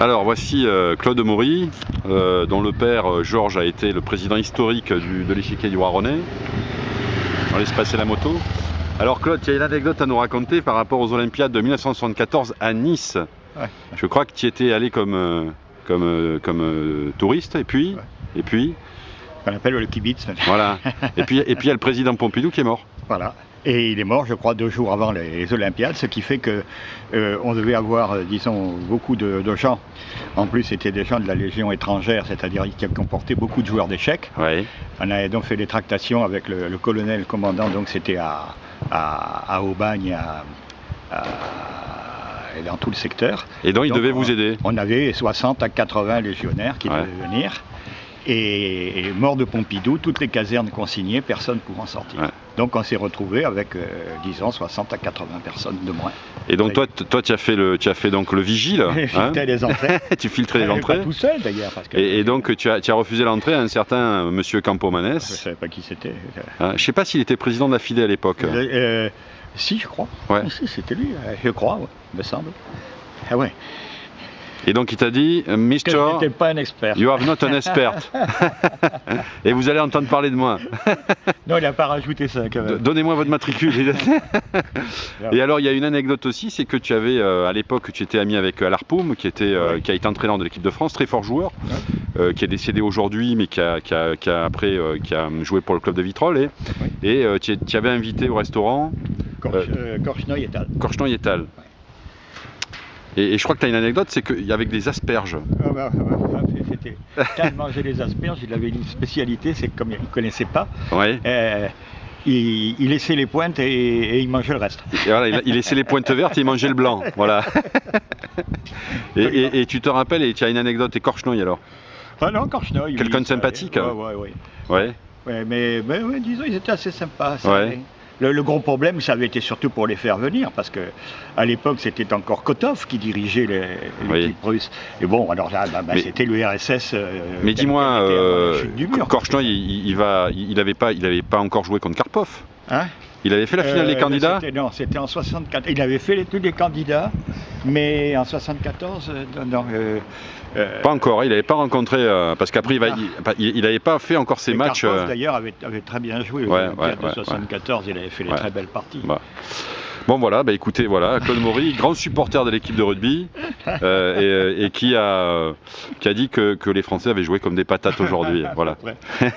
Alors voici Claude Maury, dont le père Georges a été le président historique de l'échiquier du Roi René. On laisse passer la moto. Alors Claude, tu as une anecdote à nous raconter par rapport aux Olympiades de 1974 à Nice. Ouais. Je crois que tu y étais allé comme touriste, et puis On appelle le kibitz. voilà. Et puis il y a le président Pompidou qui est mort. Voilà. Et il est mort, je crois, 2 jours avant les Olympiades, ce qui fait que on devait avoir, disons, beaucoup de gens. En plus, c'était des gens de la Légion étrangère, c'est-à-dire qui comportaient beaucoup de joueurs d'échecs. Ouais. On avait donc fait des tractations avec le colonel, le commandant, donc c'était à Aubagne, et dans tout le secteur. Et donc il devait vous aider. On avait 60 à 80 légionnaires qui devaient venir. Et mort de Pompidou, toutes les casernes consignées, personne ne pouvant sortir. Ouais. Donc on s'est retrouvé avec, disons, 60 à 80 personnes de moins. Et donc toi tu as fait donc le vigile. J'ai filtré les entrées. Tu filtrais les entrées. Pas tout seul d'ailleurs. Et donc tu as refusé l'entrée à un certain monsieur Campomanes. Je ne savais pas qui c'était. Je ne sais pas s'il était président de la FIDE à l'époque. Si, je crois. Ouais. Si, c'était lui, je crois, ouais, me semble. Ah ouais. Et donc il t'a dit, Mister, je n'étais pas un expert. You are not an expert. Et vous allez entendre parler de moi. Non, il n'a pas rajouté ça quand même. Donnez-moi votre matricule. Et alors il y a une anecdote aussi, c'est que tu avais, à l'époque, tu étais ami avec Alarpoum, qui a été entraîneur de l'équipe de France, très fort joueur, qui est décédé aujourd'hui, mais qui a joué pour le club de Vitrolles. Et tu avais invité au restaurant Korchnoi-Ettal. Korchnoi-Ettal. Et je crois que tu as une anecdote, c'est qu'avec des asperges. C'était quand il mangeait les asperges, il avait une spécialité, c'est que comme il ne connaissait pas, il laissait les pointes et il mangeait le reste. Et voilà, il laissait les pointes vertes et il mangeait le blanc. Voilà. Et tu te rappelles, et tu as une anecdote, et Korchnoi alors? Ah non, Korchnoi. Quelqu'un de sympathique. Ouais. Mais disons, ils étaient assez sympas. Le gros problème, ça avait été surtout pour les faire venir, parce que à l'époque, c'était encore Kotov qui dirigeait l'équipe russe. Et bon, alors là, c'était le RSS. Mais dis-moi, Korchnoi, il avait pas encore joué contre Karpov. Hein? Il avait fait la finale des candidats? Non, c'était en 64. Il avait fait tous les candidats, mais en 74, pas encore, il n'avait pas rencontré, parce qu'après il n'avait pas fait encore ses matchs. Karpov d'ailleurs avait très bien joué. En 74, il avait fait des très belles parties. Bon voilà, écoutez, voilà, Claude Maury, grand supporter de l'équipe de rugby, et qui a dit que les Français avaient joué comme des patates aujourd'hui. Voilà.